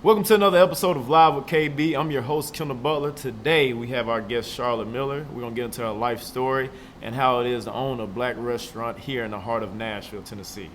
Welcome to another episode of Live with KB. I'm your host, Kendall Butler. Today we have our guest, Charlotte Miller. We're going to get into her life story and how it is to own a black restaurant here in the heart of Nashville, Tennessee.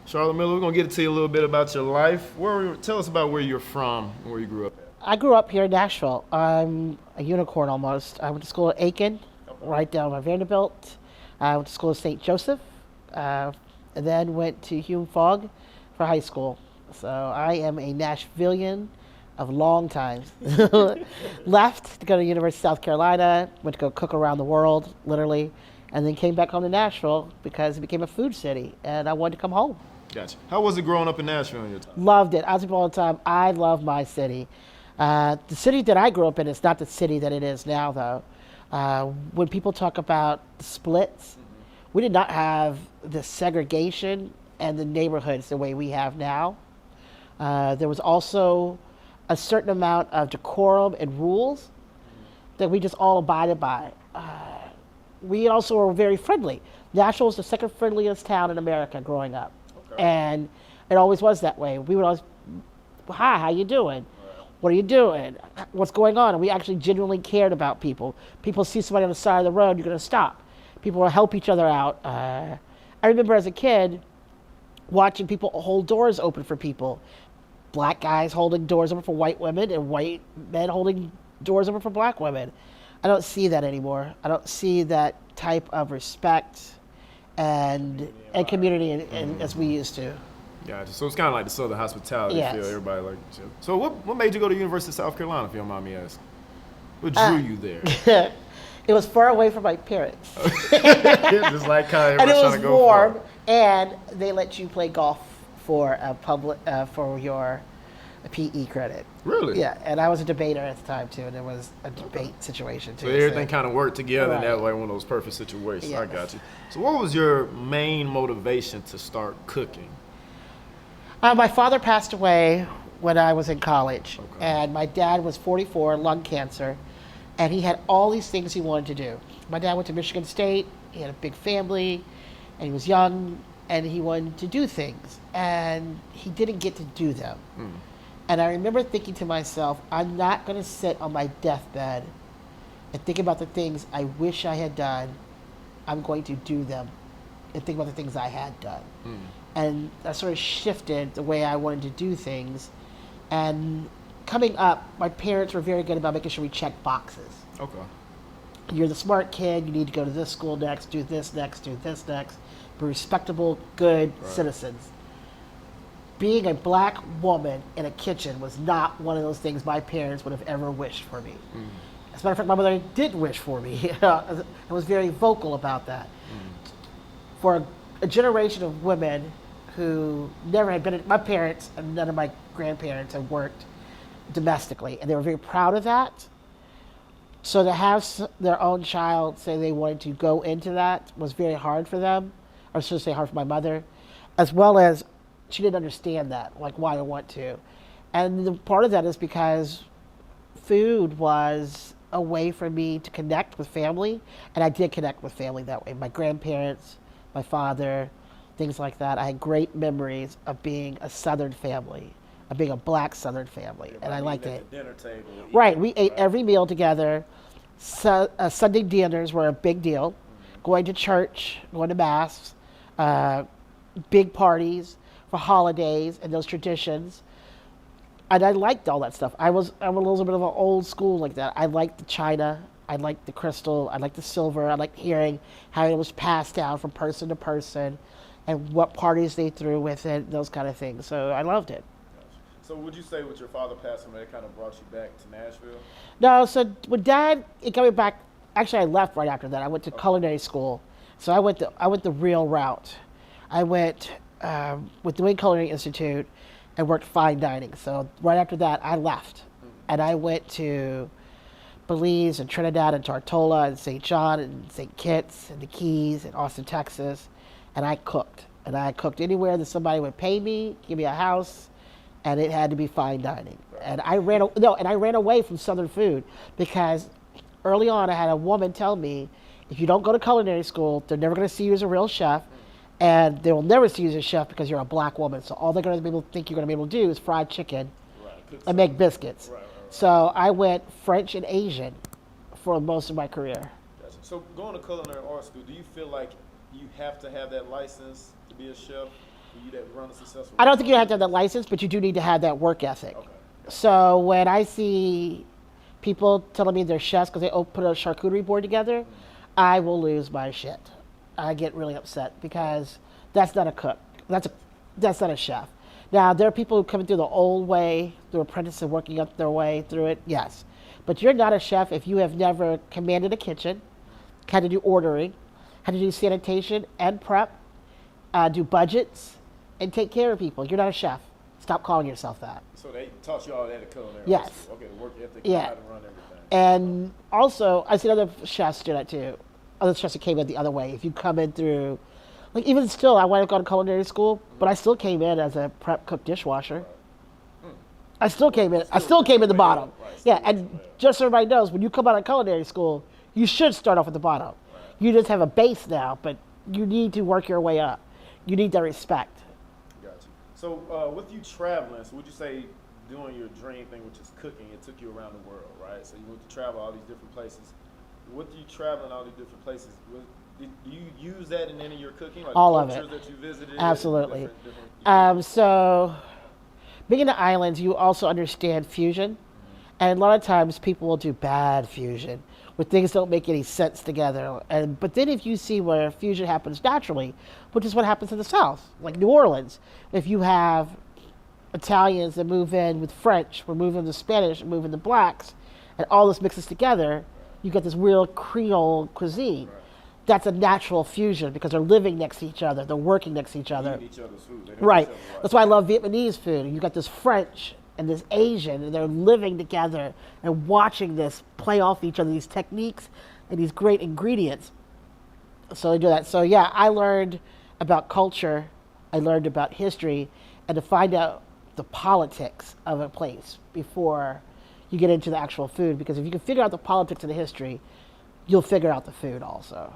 Charlotte Miller, we're going to get into you a little bit about your life. Tell us about where you're from and where you grew up at. I grew up here in Nashville. I'm a unicorn almost. I went to school at Aiken, right down by Vanderbilt. I went to school at St. Joseph, and then went to Hume Fogg for high school. So I am a Nashvilleian of long times. Left to go to the University of South Carolina, went to go cook around the world, literally, and then came back home to Nashville because it became a food city, and I wanted to come home. Gotcha. How was it growing up in Nashville in your time? Loved it. I tell people all the time, I love my city. The city that I grew up in is not the city that it is now, though. When people talk about the splits, we did not have the segregation and the neighborhoods the way we have now. There was also a certain amount of decorum and rules that we just all abided by. We also were very friendly. Nashville was the second friendliest town in America growing up. Okay. And it always was that way. We would always, hi, how you doing? What are you doing? What's going on? And we actually genuinely cared about people. People see somebody on the side of the road, you're going to stop. People will help each other out. I remember as a kid watching people hold doors open for people. Black guys holding doors open for white women and white men holding doors open for black women. I don't see that anymore. I don't see that type of respect and community as we used to. Gotcha. So it's kind of like the Southern hospitality Yes. feel. Everybody like chill. So what made you go to the University of South Carolina, if you don't mind me asking? What drew you there? It was far away from my parents. Just like kind of And it trying was to go warm, far. and they let you play golf for for your PE credit. Really? Yeah, and I was a debater at the time too, and it was a debate situation too. So everything kind of worked together and Right. that way, one of those perfect situations. I Yes. got you. So what was your main motivation to start cooking? My father passed away when I was in college, Okay. and my dad was 44, lung cancer, and he had all these things he wanted to do. My dad went to Michigan State, he had a big family, and he was young, and he wanted to do things, and he didn't get to do them. And I remember thinking to myself, I'm not going to sit on my deathbed and think about the things I wish I had done. I'm going to do them and think about the things I had done. And that sort of shifted the way I wanted to do things. And coming up, my parents were very good about making sure we checked boxes. Okay. You're the smart kid, you need to go to this school next, do this next, do this next. Be respectable, good citizens. Being a black woman in a kitchen was not one of those things my parents would have ever wished for me. As a matter of fact, my mother did wish for me. I was very vocal about that. For a generation of women who never had been, my parents and none of my grandparents had worked domestically, and they were very proud of that. So to have their own child say they wanted to go into that was very hard for them, or should I say hard for my mother, as well as she didn't understand that, like why I want to. And the part of that is because food was a way for me to connect with family, and I did connect with family that way. My grandparents, my father, things like that. I had great memories of being a Southern family, of being a black Southern family, and I liked it. At the dinner table. Right, we ate every meal together. Sunday dinners were a big deal. Going to church, going to mass, big parties for holidays and those traditions. And I liked all that stuff. I'm a little bit of an old school like that. I liked the china, I liked the crystal, I liked the silver, I liked hearing how it was passed down from person to person and what parties they threw with it, those kind of things. So I loved it. So would you say with your father passing away, it kind of brought you back to Nashville? No, so with Dad, it got me back. Actually, I left right after that. I went to culinary school, so I went the real route. I went with the Wayne Culinary Institute and worked fine dining. So right after that, I left, and I went to Belize and Trinidad and Tortola and St. John and St. Kitts and the Keys and Austin, Texas, and I cooked. And I cooked anywhere that somebody would pay me, give me a house, and it had to be fine dining. And I ran away from Southern food because early on I had a woman tell me, If you don't go to culinary school, they're never going to see you as a real chef, and they will never see you as a chef because you're a black woman. So all they're going to be able to think you're going to be able to do is fried chicken and make biscuits. So I went French and Asian for most of my career. Gotcha. So going to culinary art school, do you feel like you have to have that license to be a chef for you to run a successful? I don't think you have to have that license, but you do need to have that work ethic. Okay. So when I see people telling me they're chefs because they put a charcuterie board together, I will lose my shit. I get really upset because that's not a cook. That's not a chef. Now, there are people who come in through the old way, through apprentice and working up their way through it, yes. But you're not a chef if you have never commanded a kitchen, had to do ordering, had to do sanitation and prep, do budgets, and take care of people. You're not a chef. Stop calling yourself that. So they taught you all that at culinary Yes. art school. Okay, the work ethic, Yeah. how to run everything. And also, I see other chefs do that too. Other chefs that came in the other way. If you come in through, like even still, I went to go to culinary school, but I still came in as a prep cook dishwasher. I still came in. I still came in the bottom. Yeah, and just so everybody knows, when you come out of culinary school, you should start off at the bottom. You just have a base now, but you need to work your way up. You need that respect. Gotcha. So with you traveling, so would you say doing your dream thing, which is cooking, it took you around the world, right? So you went to travel all these different places. With you traveling all these different places, do you use that in any of your cooking? Like All the of it. cultures that you visited? Absolutely. Different So, being in the islands, you also understand fusion. And a lot of times people will do bad fusion where things don't make any sense together. But then if you see where fusion happens naturally, which is what happens in the South, like New Orleans, if you have Italians that move in with French, we're moving to Spanish, we're moving to blacks, and all this mixes together, you get this real Creole cuisine. That's a natural fusion because they're living next to each other, they're working next to each other. eating each other's food. They know Right. each other well. That's why I love Vietnamese food. You got this French and this Asian, and they're living together and watching this play off each other, these techniques and these great ingredients. So they do that. So yeah, I learned about culture, I learned about history, and to find out the politics of a place before you get into the actual food. Because if you can figure out the politics and the history, you'll figure out the food also.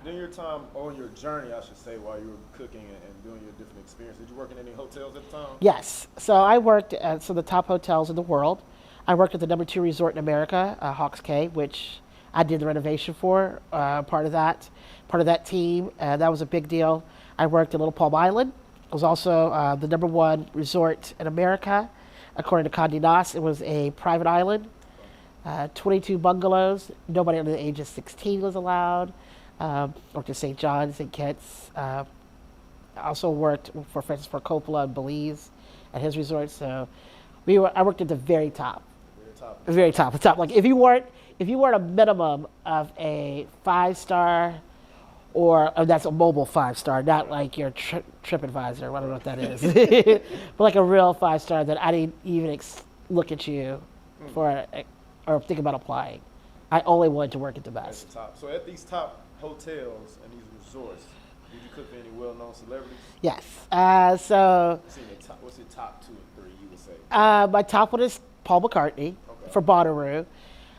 During your time, or your journey, I should say, while you were cooking and doing your different experiences, did you work in any hotels at the time? Yes. So I worked at some of the top hotels in the world. I worked at the #2 resort in America, Hawks Cay, which I did the renovation for, part of that team. That was a big deal. I worked at Little Palm Island. It was also the #1 resort in America. According to Condé Nast, it was a private island. 22 bungalows. Nobody under the age of 16 was allowed. Worked at St. John's, St. Kitts. I also worked for Francis Ford Coppola in Belize at his resort. So I worked at the very top. Very top. The top. Like if you weren't a minimum of a 5-star, or that's a mobile 5-star, not like your TripAdvisor. I don't know what that is, but like a real 5-star that I didn't even look at you for or think about applying. I only wanted to work at the best. At the top. So at these top hotels and these resorts, did you cook for any well-known celebrities? Yes. So What's your top 2 or 3 you would say? my top one is Paul McCartney for Bonnaroo.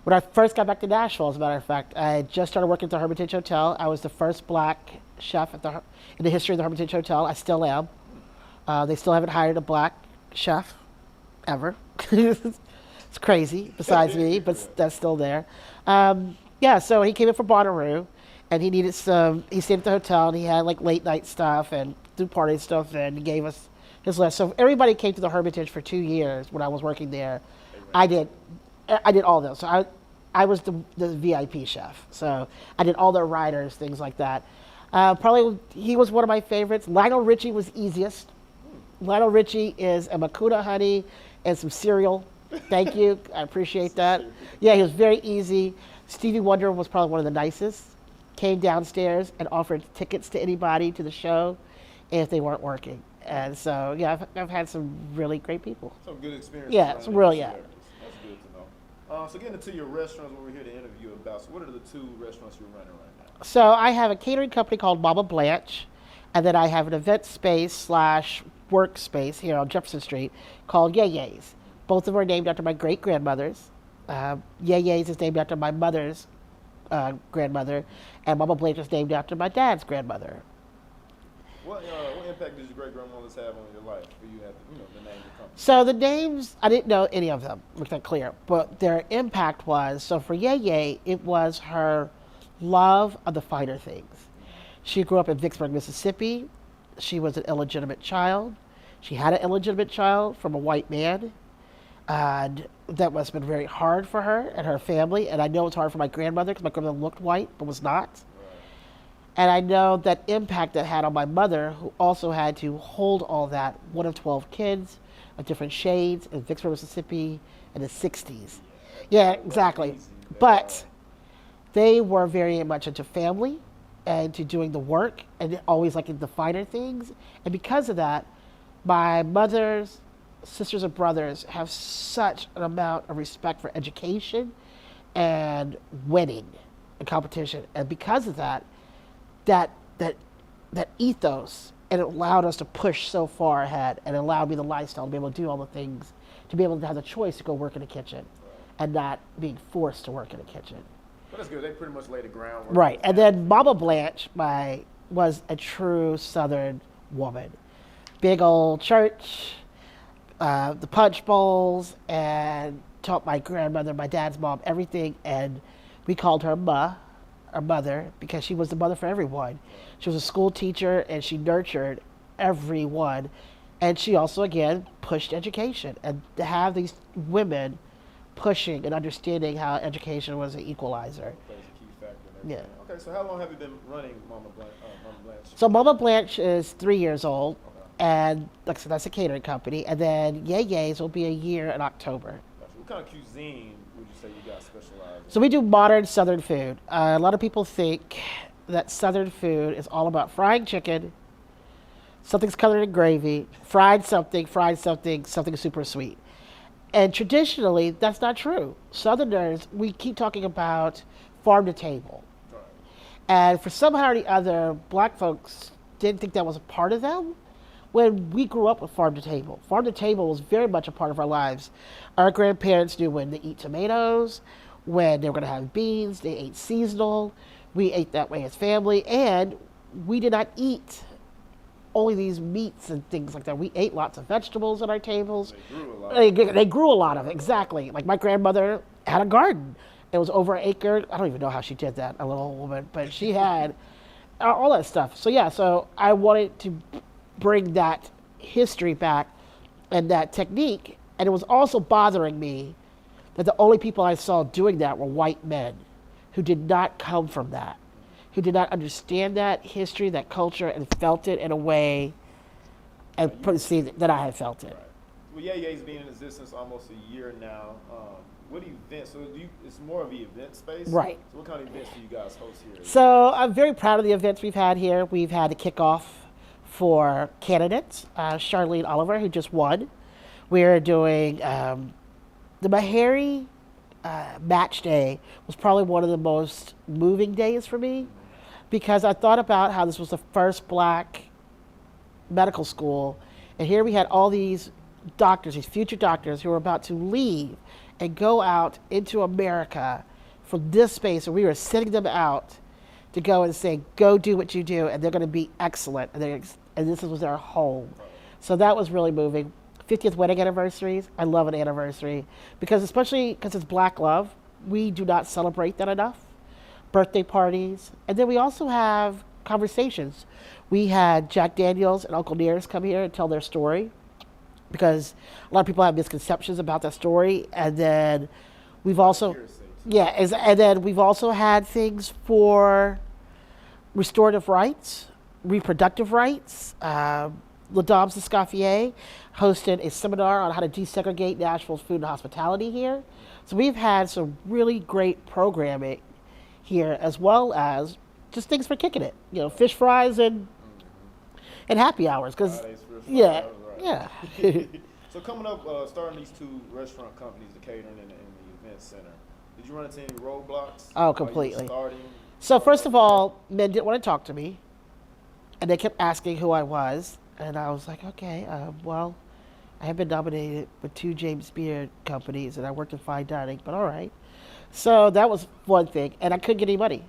When I first got back to Nashville, as a matter of fact, I just started working at the Hermitage Hotel. I was the first black chef in the history of the Hermitage Hotel. I still am. They still haven't hired a black chef ever. It's crazy, besides me, but that's still there. Yeah, so he came in for Bonnaroo, and he stayed at the hotel, and he had like late night stuff and do party stuff, and he gave us his list. So everybody came to the Hermitage for 2 years when I was working there. I did all those. So I was the VIP chef. So I did all their riders, things like that. Probably he was one of my favorites. Lionel Richie was easiest. Lionel Richie is a Macuda honey and some cereal. Thank you. I appreciate that. Yeah, he was very easy. Stevie Wonder was probably one of the nicest. Came downstairs and offered tickets to anybody to the show if they weren't working. And so, yeah, I've had some really great people. Some good experiences. Yeah, some really, yeah. That's good to know. So getting into your restaurants, what we're here to interview you about. So what are the 2 restaurants you're running right now? So I have a catering company called Mama Blanche, and then I have an event space / workspace here on Jefferson Street called Yay Yays. Both of them are named after my great-grandmothers. Yay Yays is named after my mother's grandmother, and Mama Blanche is named after my dad's grandmother. What impact did your great grandmothers have on your life for you to have the name of the company? So the names, I didn't know any of them, make that clear. But their impact was, so for Yeye, it was her love of the finer things. She grew up in Vicksburg, Mississippi. She was an illegitimate child. She had an illegitimate child from a white man. And that must have been very hard for her and her family. And I know it's hard for my grandmother because my grandmother looked white but was not. And I know that impact that had on my mother, who also had to hold all that, one of 12 kids of different shades in Vicksburg, Mississippi in the 60s. Yeah, exactly. But they were very much into family and to doing the work and always liking the finer things. And because of that, my mother's sisters and brothers have such an amount of respect for education and winning and competition. And because of that, that ethos, and it allowed us to push so far ahead, and it allowed me the lifestyle to be able to do all the things, to be able to have the choice to go work in a kitchen and not being forced to work in a kitchen. Well, that's good. They pretty much laid the groundwork. Right. And then Mama Blanche was a true Southern woman. Big old church, the punch bowls, and taught my grandmother, my dad's mom, everything. And we called her Ma, our mother, because she was the mother for everyone. She was a school teacher, and she nurtured everyone. And she also, again, pushed education. And to have these women pushing and understanding how education was an equalizer. Plays a key factor in everything. Yeah. Okay, so how long have you been running Mama Blanche? So Mama Blanche is 3 years old. Okay. And like I said, that's a catering company. And then Yeye's will be a year in October. What kind of cuisine would you say you guys specialize in? So we do modern Southern food. A lot of people think that Southern food is all about frying chicken, something's covered in gravy, something super sweet. And traditionally, that's not true. Southerners, we keep talking about farm to table. Right. And for somehow or the other, black folks didn't think that was a part of them when we grew up with farm to table. Farm to table was very much a part of our lives. Our grandparents knew when to eat tomatoes, when they were going to have beans, they ate seasonal. We ate that way as family, and we did not eat only these meats and things like that. We ate lots of vegetables at our tables. They grew a lot. They grew a lot of it, exactly. Like my grandmother had a garden. It was over an acre. I don't even know how she did that, a little woman, but she had all that stuff. So yeah, so I wanted to bring that history back and that technique. And it was also bothering me that the only people I saw doing that were white men who did not come from that, who did not understand that history, that culture, and felt it in a way and perceived that I had felt it. Right. Well, Yeye's been in existence almost a year now. What events? So it's more of the event space? Right. So what kind of events do you guys host here? So I'm very proud of the events we've had here. We've had a kickoff for candidates, Charlene Oliver, who just won. We're doing the Meharry match day was probably one of the most moving days for me because I thought about how this was the first black medical school, and here we had all these doctors, these future doctors who were about to leave and go out into America from this space, and we were sending them out to go and say, go do what you do, and they're going to be excellent, and this was their home. So that was really moving. 50th wedding anniversaries, I love an anniversary, because especially because it's Black love, we do not celebrate that enough. Birthday parties, and then we also have conversations. We had Jack Daniels and Uncle Nearest come here and tell their story, because a lot of people have misconceptions about that story, and then we've also, and then we've also had things for restorative rights, reproductive rights. Ladams Escoffier hosted a seminar on how to desegregate Nashville's food and hospitality here. So we've had some really great programming here, as well as just things for kicking it. You know, fish fries and happy hours. Cause yeah. So coming up, starting these two restaurant companies, the catering and the event center, did you run into any roadblocks? Oh, completely. So first of all, men didn't want to talk to me, and they kept asking who I was. And I was like, okay, well, I have been nominated with 2 James Beard companies, and I worked in fine dining, but all right. So that was one thing, and I couldn't get any money.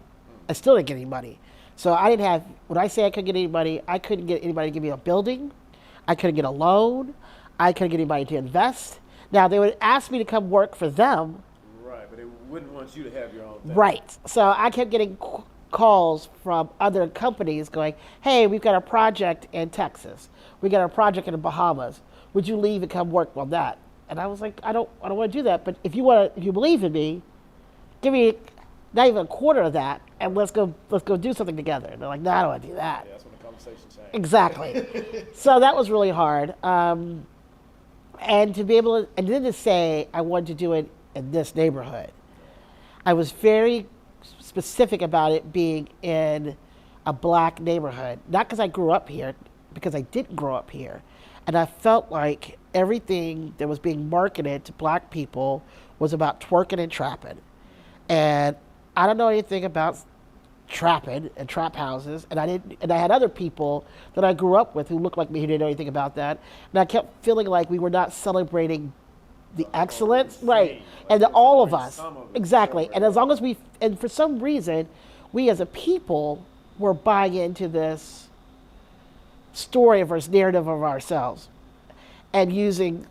I still didn't get any money. So I didn't have. When I say I couldn't get any money, I couldn't get anybody to give me a building. I couldn't get a loan. I couldn't get anybody to invest. Now they would ask me to come work for them. Right, but they wouldn't want you to have your own thing. Right. So I kept getting calls from other companies going, "Hey, we've got a project in Texas. We got a project in the Bahamas. Would you leave and come work on that?" And I was like, I don't want to do that. But if you believe in me, give me not even a quarter of that, and let's go do something together. And they're like, no, I don't want to do that. Yeah, that's when the conversation changed. Exactly. So that was really hard. And to be able to, and then to say I wanted to do it in this neighborhood, I was very specific about it being in a black neighborhood. Not because I grew up here, because I didn't grow up here. And I felt like everything that was being marketed to black people was about twerking and trapping. And I don't know anything about trapping and trap houses, and I had other people that I grew up with who looked like me who didn't know anything about that. And I kept feeling like we were not celebrating the excellence, right? And all of us, exactly. And as long as and for some reason, we as a people were buying into this story of our narrative of ourselves and using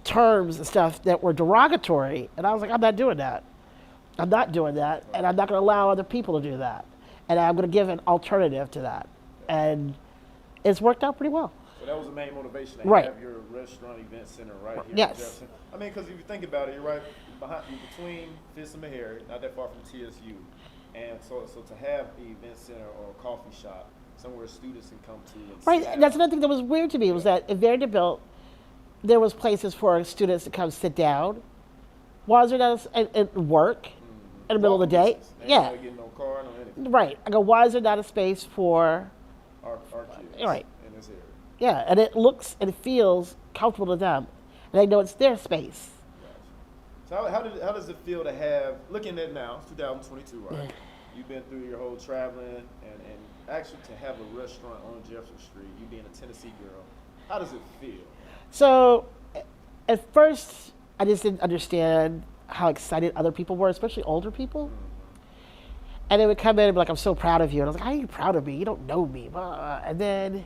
terms and stuff that were derogatory. And I was like, I'm not doing that. I'm not doing that, and I'm not going to allow other people to do that. And I'm going to give an alternative to that. And it's worked out pretty well. So that was the main motivation to Right. have your restaurant event center right here Yes. in Jefferson. I mean, because if you think about it, you're right between Fitz and Meharry, not that far from TSU. And so to have an event center or a coffee shop, somewhere students can come to. And Right, sit and that's down. another thing that was weird to me was that at Vanderbilt, there was places for students to come sit down. Why is there not at work in the middle of the day? Walking distance. Ain't Yeah, gotta get no car, no anything. right. I go, why is there not a space for, Our kids Right. in this area. yeah, and it looks and feels comfortable to them. And they know it's their space. So how does it feel to have, looking at now, it's 2022, right? Yeah. You've been through your whole traveling and actually to have a restaurant on Jefferson Street, you being a Tennessee girl, how does it feel? So at first, I just didn't understand how excited other people were, especially older people. And they would come in and be like, I'm so proud of you. And I was like, how are you proud of me? You don't know me. Blah, blah, blah. And then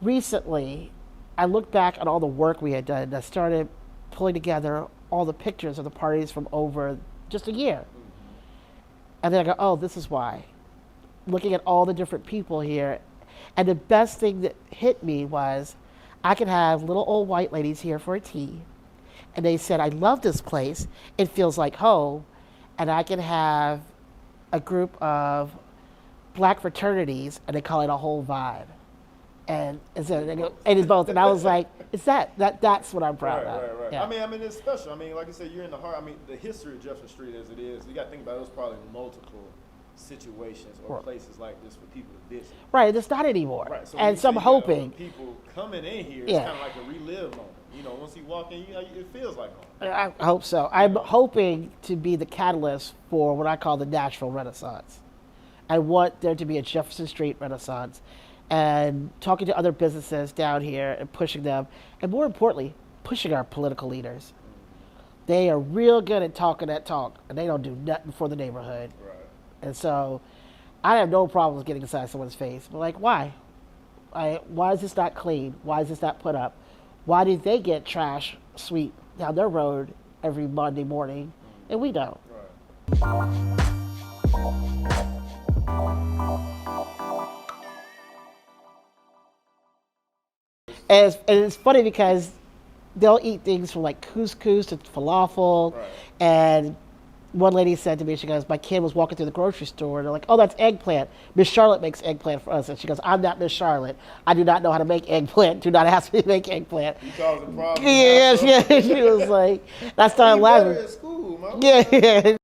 recently, I looked back at all the work we had done. And I started pulling together all the pictures of the parties from over just a year. And then I go, oh, this is why. Looking at all the different people here. And the best thing that hit me was I could have little old white ladies here for a tea. And they said, I love this place. It feels like home. And I can have a group of black fraternities, and they call it a whole vibe. And so they go, and it's both. And I was like, it's that's what I'm proud of. Right. Yeah. I mean, it's special. I mean, like I said, you're in the heart. I mean, the history of Jefferson Street as it is, you got to think about it, there's probably multiple situations or places like this for people to visit. Right, it's not anymore. Right. So And so I'm hoping. People coming in here, Yeah. it's kind of like a relive moment. You know, once you walk in, it feels like home. I hope so. I'm hoping to be the catalyst for what I call the Nashville Renaissance. I want there to be a Jefferson Street Renaissance, and talking to other businesses down here and pushing them, and more importantly, pushing our political leaders. They are real good at talking that talk, and they don't do nothing for the neighborhood. Right. And so I have no problems getting inside someone's face. But like, why? Why is this not clean? Why is this not put up? Why did they get trash sweep down their road every Monday morning, and we don't? Right. And it's funny because they'll eat things from like couscous to falafel. Right. And one lady said to me, she goes, my kid was walking through the grocery store, and they're like, oh, that's eggplant. Miss Charlotte makes eggplant for us. And she goes, I'm not Miss Charlotte. I do not know how to make eggplant. Do not ask me to make eggplant. You causing problems. Yeah, she was like, I started You better laughing. at school, man. Yeah.